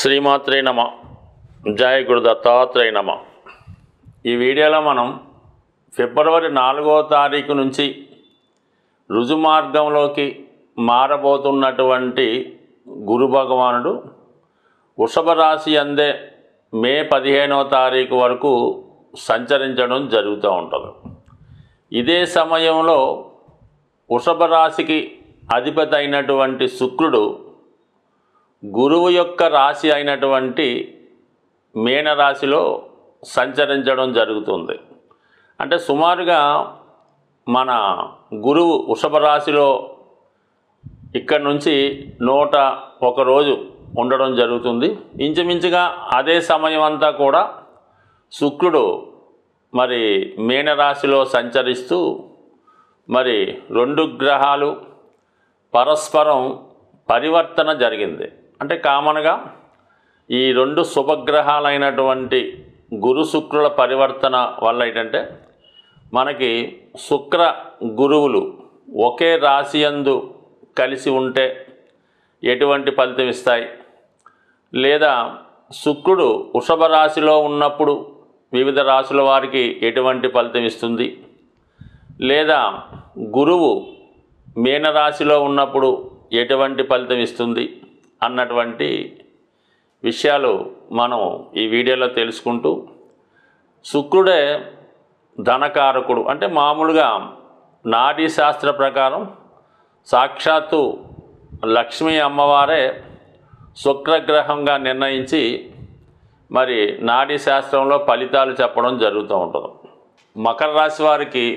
శ్రీమాత్రే నమ. జయ గురు దత్తాత్రేయ నమ. ఈ వీడియోలో మనం ఫిబ్రవరి 4వ తారీఖు నుంచి రుజుమార్గంలోకి మారబోతున్నటువంటి గురు భగవానుడు వృషభ రాశి అందే మే 15వ తారీఖు వరకు సంచరించడం జరుగుతూ ఉంటుంది. ఇదే సమయంలో వృషభ రాశికి అధిపతి అయినటువంటి శుక్రుడు గురువు యొక్క రాశి అయినటువంటి మీనరాశిలో సంచరించడం జరుగుతుంది. అంటే సుమారుగా మన గురువు వృషభ రాశిలో ఇక్కడి నుంచి 101 రోజు ఉండడం జరుగుతుంది. ఇంచుమించుగా అదే సమయం అంతా కూడా శుక్రుడు మరి మీనరాశిలో సంచరిస్తూ మరి 2 గ్రహాలు పరస్పరం పరివర్తన జరిగింది. అంటే కామన్గా ఈ 2 శుభగ్రహాలైనటువంటి గురు శుక్రుల పరివర్తన వల్ల ఏంటంటే మనకి శుక్ర గురువులు ఒకే రాశి యందు కలిసి ఉంటే ఎటువంటి ఫలితం ఇస్తాయి, లేదా శుక్రుడు వృషభ రాశిలో ఉన్నప్పుడు వివిధ రాశుల వారికి ఎటువంటి ఫలితం ఇస్తుంది, లేదా గురువు మీనరాశిలో ఉన్నప్పుడు ఎటువంటి ఫలితం ఇస్తుంది అన్నటువంటి విషయాలు మనం ఈ వీడియోలో తెలుసుకుంటూ, శుక్రుడే ధనకారకుడు. అంటే మామూలుగా నాడీ శాస్త్ర ప్రకారం సాక్షాత్తు లక్ష్మీ అమ్మవారే శుక్రగ్రహంగా నిర్ణయించి మరి నాడీ శాస్త్రంలో ఫలితాలు చెప్పడం జరుగుతూ ఉంటుంది. మకర రాశి వారికి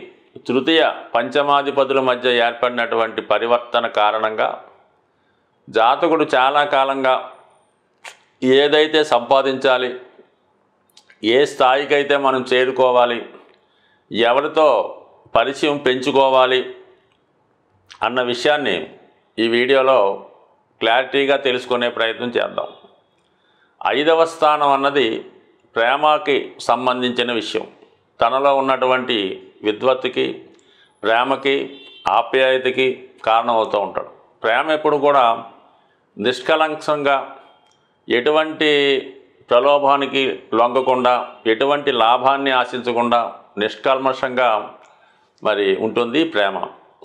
తృతీయ పంచమాధిపతుల మధ్య ఏర్పడినటువంటి పరివర్తన కారణంగా జాతకుడు చాలా కాలంగా ఏదైతే సంపాదించాలి, ఏ స్థాయికైతే మనం చేరుకోవాలి, ఎవరితో పరిచయం పెంచుకోవాలి అన్న విషయాన్ని ఈ వీడియోలో క్లారిటీగా తెలుసుకునే ప్రయత్నం చేద్దాం. 5వ స్థానం అన్నది ప్రేమకి సంబంధించిన విషయం. తనలో ఉన్నటువంటి విద్వత్తుకి, ప్రేమకి, ఆప్యాయతకి కారణమవుతూ ఉంటాడు. ప్రేమ ఎప్పుడు కూడా నిష్కలంకంగా, ఎటువంటి ప్రలోభానికి లొంగకుండా, ఎటువంటి లాభాన్ని ఆశించకుండా నిష్కల్మషంగా మరి ఉంటుంది ప్రేమ.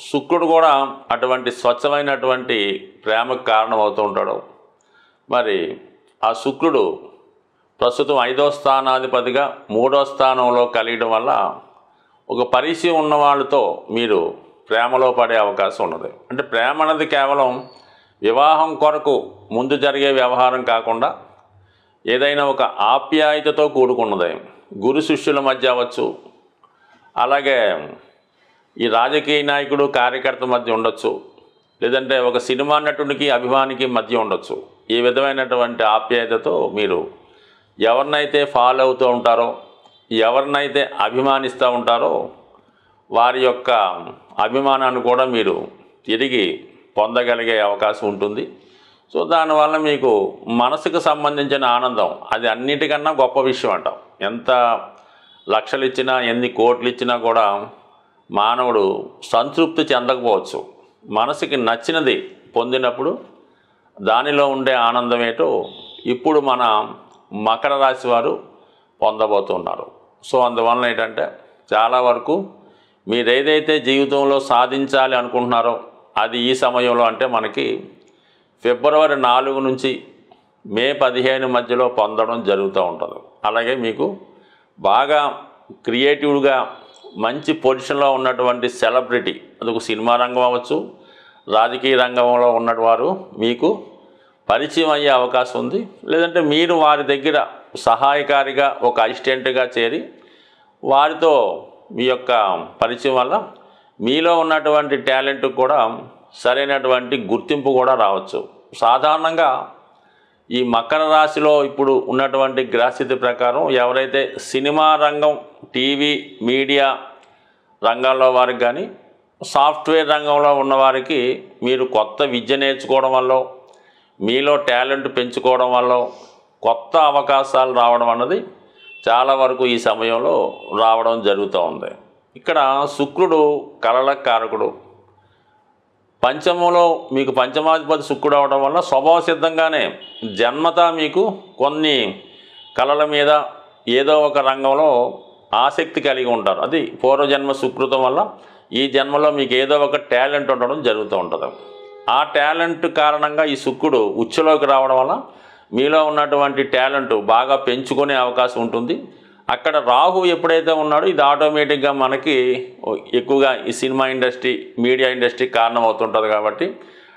శుక్రుడు కూడా అటువంటి స్వచ్ఛమైనటువంటి ప్రేమకు కారణమవుతూ ఉంటాడు. మరి ఆ శుక్రుడు ప్రస్తుతం 5వ స్థానాధిపతిగా 3వ స్థానంలో కలిగడం వల్ల ఒక పరిచయం ఉన్న వాళ్ళతో మీరు ప్రేమలో పడే అవకాశం ఉన్నది. అంటే ప్రేమ అన్నది కేవలం వివాహం కొరకు ముందు జరిగే వ్యవహారం కాకుండా ఏదైనా ఒక ఆప్యాయతతో కూడుకున్నది. గురు శిష్యుల మధ్య అవ్వచ్చు, అలాగే ఈ రాజకీయ నాయకుడు కార్యకర్త మధ్య ఉండొచ్చు, లేదంటే ఒక సినిమా నటునికి అభిమానికి మధ్య ఉండొచ్చు. ఈ విధమైనటువంటి ఆప్యాయతతో మీరు ఎవరినైతే ఫాలో అవుతూ ఉంటారో, ఎవరినైతే అభిమానిస్తూ ఉంటారో వారి యొక్క అభిమానాన్ని కూడా మీరు తిరిగి పొందగలిగే అవకాశం ఉంటుంది. సో దానివల్ల మీకు మనసుకు సంబంధించిన ఆనందం అది అన్నిటికన్నా గొప్ప విషయం అంటాం. ఎంత లక్షలు ఇచ్చినా, ఎన్ని కోట్లు ఇచ్చినా కూడా మానవుడు సంతృప్తి చెందకపోవచ్చు. మనసుకి నచ్చినది పొందినప్పుడు దానిలో ఉండే ఆనందం ఏంటో ఇప్పుడు మన మకర రాశి వారు పొందబోతున్నారు. సో అందువలన ఏంటంటే చాలా వరకు మీరు ఏదైతే జీవితంలో సాధించాలి అనుకుంటున్నారో అది ఈ సమయంలో, అంటే మనకి ఫిబ్రవరి 4 నుంచి మే 15 మధ్యలో పొందడం జరుగుతూ ఉంటుంది. అలాగే మీకు బాగా క్రియేటివ్గా మంచి పొజిషన్లో ఉన్నటువంటి సెలబ్రిటీ, అదొక సినిమా రంగం అవ్వచ్చు, రాజకీయ రంగంలో ఉన్నవారు మీకు పరిచయం అయ్యే అవకాశం ఉంది. లేదంటే మీరు వారి దగ్గర సహాయకారిగా ఒక అసిస్టెంట్గా చేరి వారితో మీ యొక్క పరిచయం వల్ల మీలో ఉన్నటువంటి టాలెంట్ కూడా సరైనటువంటి గుర్తింపు కూడా రావచ్చు. సాధారణంగా ఈ మకర రాశిలో ఇప్పుడు ఉన్నటువంటి గ్రహస్థితి ప్రకారం ఎవరైతే సినిమా రంగం, టీవీ, మీడియా రంగాల్లో వారికి కానీ, సాఫ్ట్వేర్ రంగంలో ఉన్నవారికి మీరు కొత్త విద్య నేర్చుకోవడం వల్ల, మీలో టాలెంట్ పెంచుకోవడం వల్ల కొత్త అవకాశాలు రావడం అన్నది చాలా వరకు ఈ సమయంలో రావడం జరుగుతూ ఉంది. ఇక్కడ శుక్రుడు కళల కారకుడు. పంచమంలో మీకు పంచమాధిపతి శుక్రుడు అవడం వల్ల స్వభావ సిద్ధంగానే జన్మత మీకు కొన్ని కళల మీద ఏదో ఒక రంగంలో ఆసక్తి కలిగి ఉంటారు. అది పూర్వజన్మ సుకృతం వల్ల ఈ జన్మలో మీకు ఏదో ఒక టాలెంట్ ఉండడం జరుగుతూ ఉంటుంది. ఆ టాలెంట్ కారణంగా ఈ శుక్రుడు ఉచ్చులోకి రావడం వల్ల మీలో ఉన్నటువంటి టాలెంట్ బాగా పెంచుకునే అవకాశం ఉంటుంది. అక్కడ రాహు ఎప్పుడైతే ఉన్నాడో ఇది ఆటోమేటిక్గా మనకి ఎక్కువగా ఈ సినిమా ఇండస్ట్రీ, మీడియా ఇండస్ట్రీ కారణం అవుతుంటుంది. కాబట్టి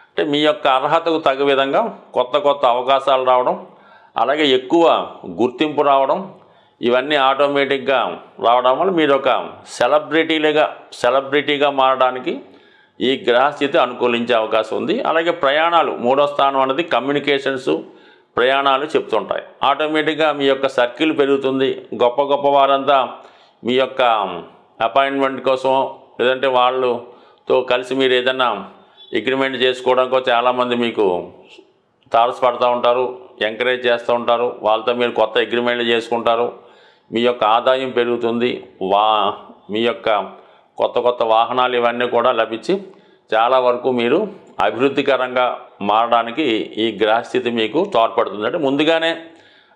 అంటే మీ యొక్క అర్హతకు తగ్గ విధంగా కొత్త కొత్త అవకాశాలు రావడం, అలాగే ఎక్కువ గుర్తింపు రావడం, ఇవన్నీ ఆటోమేటిక్గా రావడం వల్ల మీరు ఒక సెలబ్రిటీగా మారడానికి ఈ గ్రహస్థితి అనుకూలించే అవకాశం ఉంది. అలాగే ప్రయాణాలు, 3వ స్థానం అనేది కమ్యూనికేషన్స్, ప్రయాణాలు చెప్తుంటాయి. ఆటోమేటిక్గా మీ యొక్క సర్కిల్ పెరుగుతుంది. గొప్ప గొప్ప వారంతా మీ యొక్క అపాయింట్మెంట్ కోసం లేదంటే వాళ్ళతో కలిసి మీరు ఏదైనా అగ్రిమెంట్ చేసుకోవడానికో చాలామంది మీకు తారసపడుతూ ఉంటారు, ఎంకరేజ్ చేస్తూ ఉంటారు. వాళ్ళతో మీరు కొత్త అగ్రిమెంట్లు చేసుకుంటారు. మీ యొక్క ఆదాయం పెరుగుతుంది. మీ యొక్క కొత్త కొత్త వాహనాలు ఇవన్నీ కూడా లభించి చాలా వరకు మీరు అభివృద్ధికరంగా మారడానికి ఈ గ్రహస్థితి మీకు తోడ్పడుతుంది. అంటే ముందుగానే,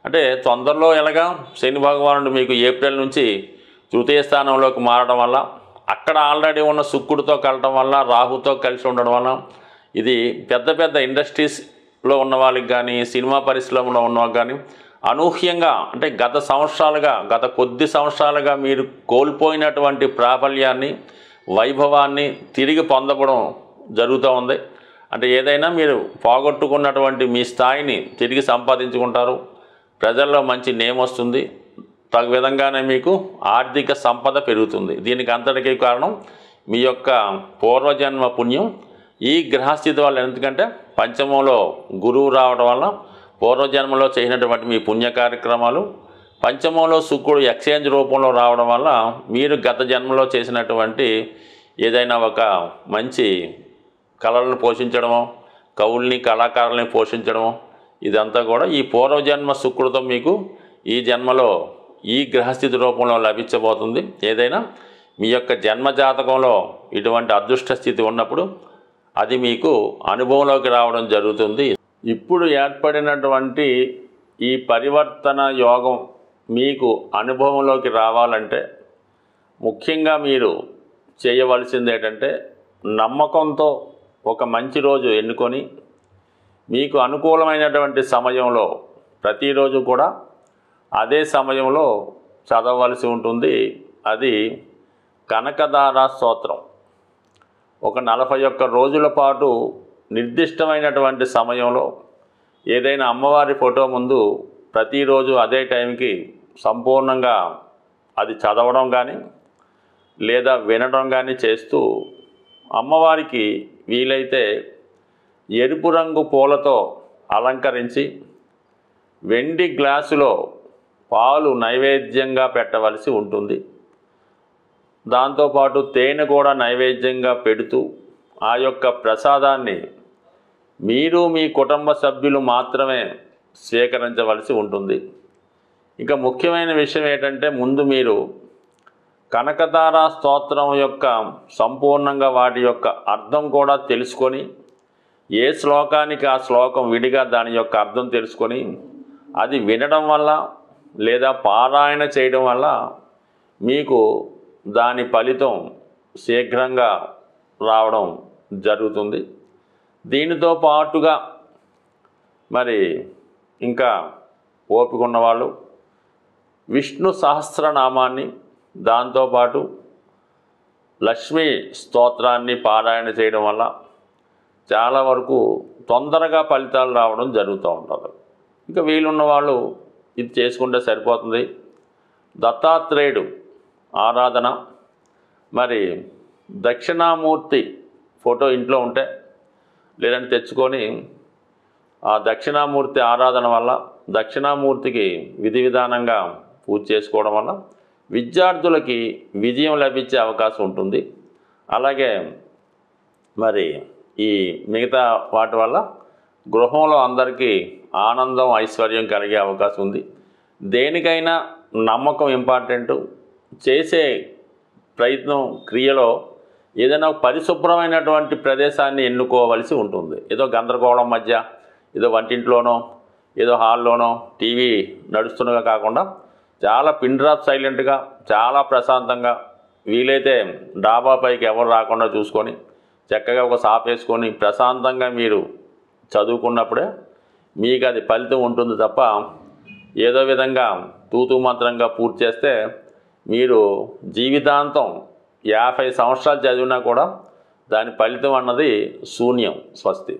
అంటే తొందరలో ఎలాగా శని భగవానుడు మీకు ఏప్రిల్ నుంచి తృతీయ స్థానంలోకి మారడం వల్ల, అక్కడ ఆల్రెడీ ఉన్న శుక్రుడితో కలవడం వల్ల, రాహుతో కలిసి ఉండడం వల్ల ఇది పెద్ద పెద్ద ఇండస్ట్రీస్లో ఉన్న వాళ్ళకి కానీ, సినిమా పరిశ్రమలో ఉన్న వాళ్ళకి కానీ అనూహ్యంగా, అంటే గత కొద్ది సంవత్సరాలుగా మీరు కోల్పోయినటువంటి ప్రాబల్యాన్ని, వైభవాన్ని తిరిగి పొందడం జరుగుతూ ఉంది. అంటే ఏదైనా మీరు పోగొట్టుకున్నటువంటి మీ స్థాయిని తిరిగి సంపాదించుకుంటారు. ప్రజల్లో మంచి నేమ్ వస్తుంది. తగు విధంగానే మీకు ఆర్థిక సంపద పెరుగుతుంది. దీనికి అంతటికీ కారణం మీ యొక్క పూర్వజన్మ పుణ్యం. ఈ గ్రహస్థితి వల్ల, ఎందుకంటే పంచమంలో గురువు రావడం వల్ల పూర్వజన్మలో చేసినటువంటి మీ పుణ్య కార్యక్రమాలు, పంచమంలో శుక్రుడు ఎక్స్చేంజ్ రూపంలో రావడం వల్ల మీరు గత జన్మలో చేసినటువంటి ఏదైనా ఒక మంచి కళలను పోషించడమో, కవుల్ని, కళాకారుల్ని పోషించడమో, ఇదంతా కూడా ఈ పూర్వజన్మ శుక్రుడితో మీకు ఈ జన్మలో ఈ గ్రహస్థితి రూపంలో లభించబోతుంది. ఏదైనా మీ యొక్క జన్మజాతకంలో ఇటువంటి అదృష్ట స్థితి ఉన్నప్పుడు అది మీకు అనుభవంలోకి రావడం జరుగుతుంది. ఇప్పుడు ఏర్పడినటువంటి ఈ పరివర్తన యోగం మీకు అనుభవంలోకి రావాలంటే ముఖ్యంగా మీరు చేయవలసింది ఏంటంటే, నమ్మకంతో ఒక మంచి రోజు ఎన్నుకొని మీకు అనుకూలమైనటువంటి సమయంలో ప్రతిరోజు కూడా అదే సమయంలో చదవవలసి ఉంటుంది. అది కనకదార స్తోత్రం. ఒక 41 రోజుల పాటు నిర్దిష్టమైనటువంటి సమయంలో ఏదైనా అమ్మవారి ఫోటో ముందు ప్రతిరోజు అదే టైంకి సంపూర్ణంగా అది చదవడం కానీ లేదా వినడం కానీ చేస్తూ, అమ్మవారికి వీలైతే ఎరుపు రంగు పూలతో అలంకరించి వెండి గ్లాసులో పాలు నైవేద్యంగా పెట్టవలసి ఉంటుంది. దాంతోపాటు తేనె కూడా నైవేద్యంగా పెడుతూ ఆ యొక్క ప్రసాదాన్ని మీరు మీ కుటుంబ సభ్యులు మాత్రమే స్వీకరించవలసి ఉంటుంది. ఇక ముఖ్యమైన విషయం ఏంటంటే, ముందు మీరు కనకదార స్తోత్రం యొక్క సంపూర్ణంగా వాటి యొక్క అర్థం కూడా తెలుసుకొని, ఏ శ్లోకానికి ఆ శ్లోకం విడిగా దాని యొక్క అర్థం తెలుసుకొని అది వినడం వల్ల లేదా పారాయణ చేయడం వల్ల మీకు దాని ఫలితం శీఘ్రంగా రావడం జరుగుతుంది. దీనితో పాటుగా మరి ఇంకా ఓపిక ఉన్నవాళ్ళు విష్ణు సహస్రనామాన్ని, దాంతోపాటు లక్ష్మీ స్తోత్రాన్ని పారాయణ చేయడం వల్ల చాలా వరకు తొందరగా ఫలితాలు రావడం జరుగుతూ ఉంటుంది. ఇంకా వీలున్న వాళ్ళు ఇది చేసుకుంటే సరిపోతుంది. దత్తాత్రేయుడు ఆరాధన, మరి దక్షిణామూర్తి ఫోటో ఇంట్లో ఉంటే లేదంటే తెచ్చుకొని ఆ దక్షిణామూర్తి ఆరాధన వల్ల, దక్షిణామూర్తికి విధి విధానంగా పూజ చేసుకోవడం వల్ల విద్యార్థులకి విజయం లభించే అవకాశం ఉంటుంది. అలాగే మరి ఈ మిగతా వాటి వల్ల గృహంలో అందరికీ ఆనందం, ఐశ్వర్యం కలిగే అవకాశం ఉంది. దేనికైనా నమ్మకం ఇంపార్టెంటు. చేసే ప్రయత్నం, క్రియలో ఏదైనా పరిశుభ్రమైనటువంటి ప్రదేశాన్ని ఎన్నుకోవలసి ఉంటుంది. ఏదో గందరగోళం మధ్య ఏదో వంటింట్లోనో ఏదో హాల్లోనో టీవీ నడుస్తుండగా కాకుండా చాలా పిన్ డ్రాప్ సైలెంట్గా చాలా ప్రశాంతంగా వీలైతే డాబా పైకి ఎవరు రాకుండా చూసుకొని చక్కగా ఒక సాప్ వేసుకొని ప్రశాంతంగా మీరు చదువుకున్నప్పుడే మీకు అది ఫలితం ఉంటుంది తప్ప ఏదో విధంగా తూతూ మంత్రంగా పూర్తి చేస్తే మీరు జీవితాంతం 50 సంవత్సరాలు చదివినా కూడా దాని ఫలితం అన్నది శూన్యం. స్వస్తి.